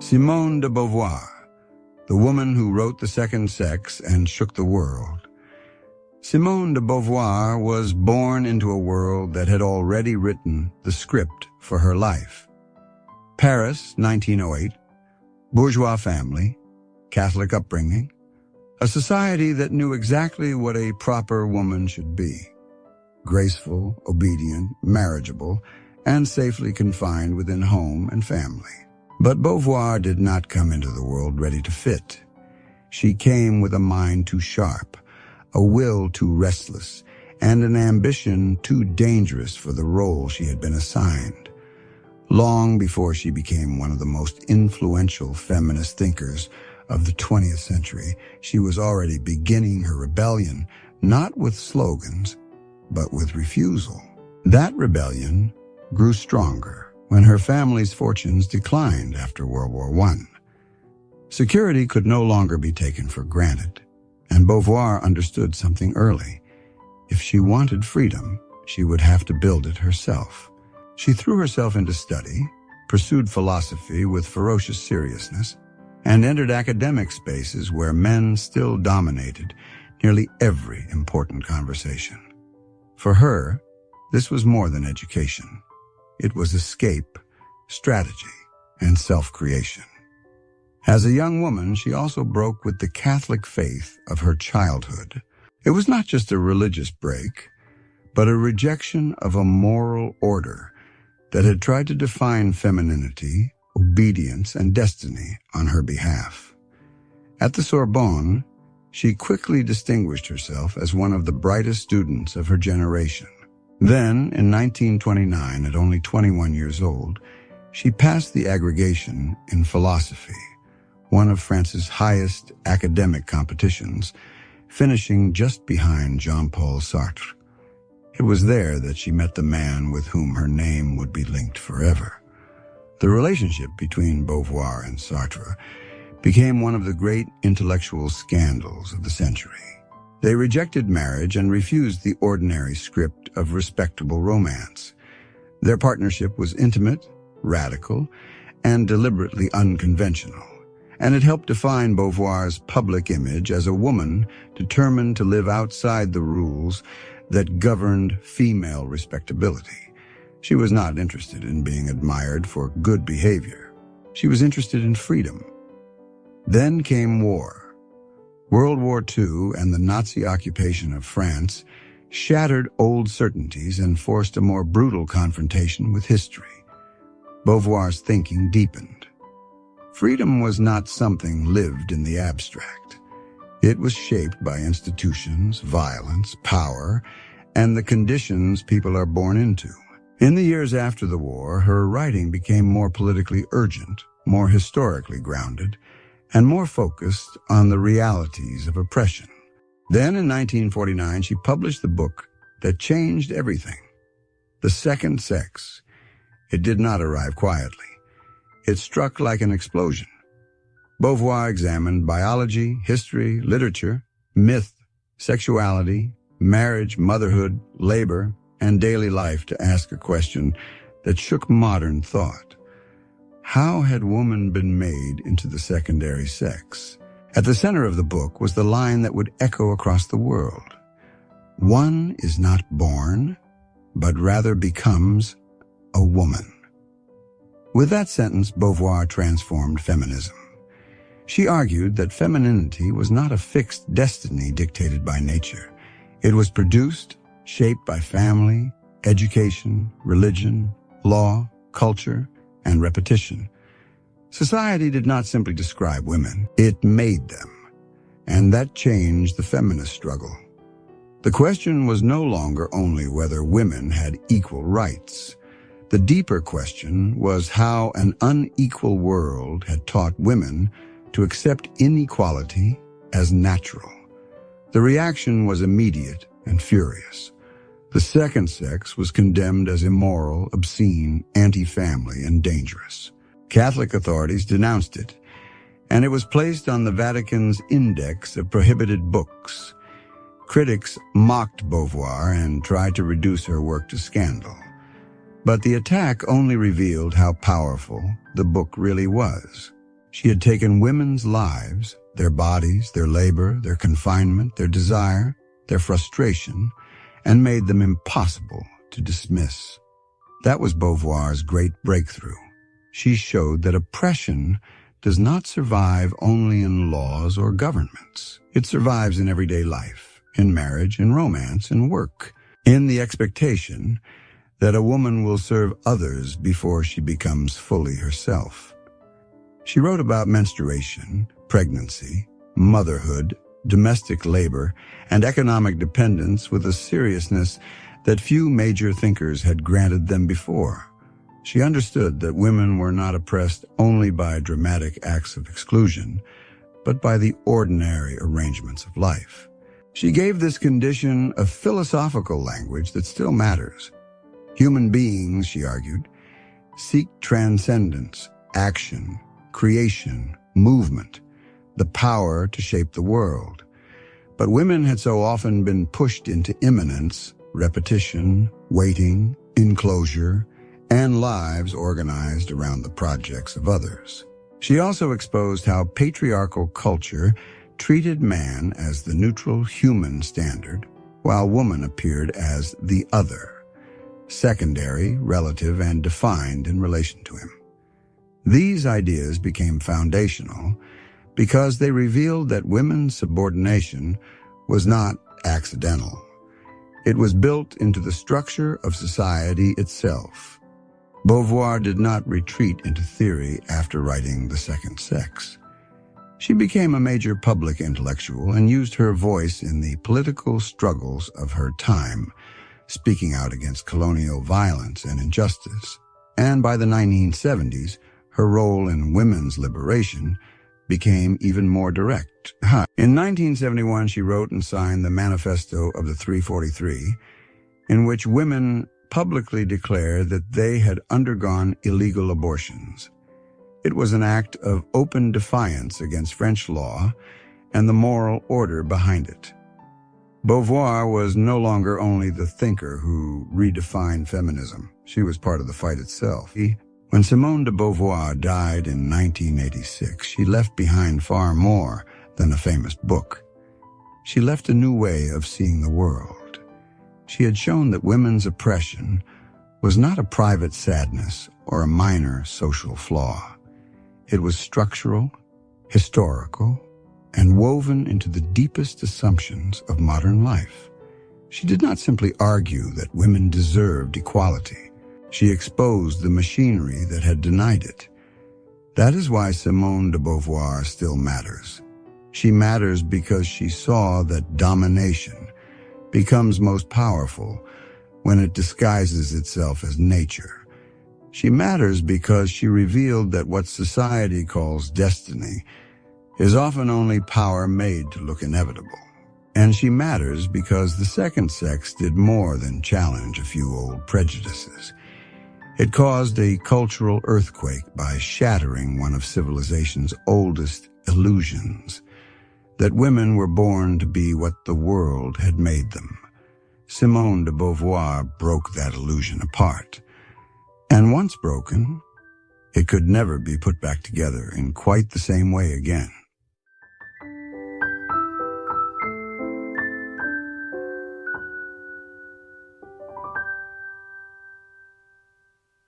Simone de Beauvoir, the woman who wrote The Second Sex and shook the world. Simone de Beauvoir was born into a world that had already written the script for her life. Paris, 1908, bourgeois family, Catholic upbringing, a society that knew exactly what a proper woman should be: graceful, obedient, marriageable, and safely confined within home and family. But Beauvoir did not come into the world ready to fit. She came with a mind too sharp, a will too restless, and an ambition too dangerous for the role she had been assigned. Long before she became one of the most influential feminist thinkers of the 20th century, she was already beginning her rebellion, not with slogans, but with refusal. That rebellion grew stronger when her family's fortunes declined after World War I. Security could no longer be taken for granted, and Beauvoir understood something early. If she wanted freedom, she would have to build it herself. She threw herself into study, pursued philosophy with ferocious seriousness, and entered academic spaces where men still dominated nearly every important conversation. For her, this was more than education. It was escape, strategy, and self-creation. As a young woman, she also broke with the Catholic faith of her childhood. It was not just a religious break, but a rejection of a moral order that had tried to define femininity, obedience, and destiny on her behalf. At the Sorbonne, she quickly distinguished herself as one of the brightest students of her generation. Then, in 1929, at only 21 years old, she passed the agrégation in philosophy, one of France's highest academic competitions, finishing just behind Jean-Paul Sartre. It was there that she met the man with whom her name would be linked forever. The relationship between Beauvoir and Sartre became one of the great intellectual scandals of the century. They rejected marriage and refused the ordinary script of respectable romance. Their partnership was intimate, radical, and deliberately unconventional, and it helped define Beauvoir's public image as a woman determined to live outside the rules that governed female respectability. She was not interested in being admired for good behavior. She was interested in freedom. Then came war. World War II and the Nazi occupation of France shattered old certainties and forced a more brutal confrontation with history. Beauvoir's thinking deepened. Freedom was not something lived in the abstract. It was shaped by institutions, violence, power, and the conditions people are born into. In the years after the war, her writing became more politically urgent, more historically grounded, and more focused on the realities of oppression. Then, in 1949, she published the book that changed everything, The Second Sex. It did not arrive quietly. It struck like an explosion. Beauvoir examined biology, history, literature, myth, sexuality, marriage, motherhood, labor, and daily life to ask a question that shook modern thought. How had woman been made into the secondary sex? At the center of the book was the line that would echo across the world. One is not born, but rather becomes a woman. With that sentence, Beauvoir transformed feminism. She argued that femininity was not a fixed destiny dictated by nature. It was produced, shaped by family, education, religion, law, culture, and repetition. Society did not simply describe women, it made them, and that changed the feminist struggle. The question was no longer only whether women had equal rights. The deeper question was how an unequal world had taught women to accept inequality as natural. The reaction was immediate and furious. The second sex was condemned as immoral, obscene, anti-family, and dangerous. Catholic authorities denounced it, and it was placed on the Vatican's index of prohibited books. Critics mocked Beauvoir and tried to reduce her work to scandal. But the attack only revealed how powerful the book really was. She had taken women's lives, their bodies, their labor, their confinement, their desire, their frustration, and made them impossible to dismiss. That was Beauvoir's great breakthrough. She showed that oppression does not survive only in laws or governments. It survives in everyday life, in marriage, in romance, in work, in the expectation that a woman will serve others before she becomes fully herself. She wrote about menstruation, pregnancy, motherhood, domestic labor, and economic dependence with a seriousness that few major thinkers had granted them before. She understood that women were not oppressed only by dramatic acts of exclusion, but by the ordinary arrangements of life. She gave this condition a philosophical language that still matters. Human beings, she argued, seek transcendence, action, creation, movement, the power to shape the world. But women had so often been pushed into immanence, repetition, waiting, enclosure, and lives organized around the projects of others. She also exposed how patriarchal culture treated man as the neutral human standard, while woman appeared as the other, secondary, relative, and defined in relation to him. These ideas became foundational because they revealed that women's subordination was not accidental. It was built into the structure of society itself. Beauvoir did not retreat into theory after writing The Second Sex. She became a major public intellectual and used her voice in the political struggles of her time, speaking out against colonial violence and injustice. And by the 1970s, her role in women's liberation became even more direct. In 1971, she wrote and signed the Manifesto of the 343, in which women publicly declared that they had undergone illegal abortions. It was an act of open defiance against French law and the moral order behind it. Beauvoir was no longer only the thinker who redefined feminism. She was part of the fight itself. When Simone de Beauvoir died in 1986, she left behind far more than a famous book. She left a new way of seeing the world. She had shown that women's oppression was not a private sadness or a minor social flaw. It was structural, historical, and woven into the deepest assumptions of modern life. She did not simply argue that women deserved equality. She exposed the machinery that had denied it. That is why Simone de Beauvoir still matters. She matters because she saw that domination becomes most powerful when it disguises itself as nature. She matters because she revealed that what society calls destiny is often only power made to look inevitable. And she matters because the second sex did more than challenge a few old prejudices. It caused a cultural earthquake by shattering one of civilization's oldest illusions, that women were born to be what the world had made them. Simone de Beauvoir broke that illusion apart. And once broken, it could never be put back together in quite the same way again.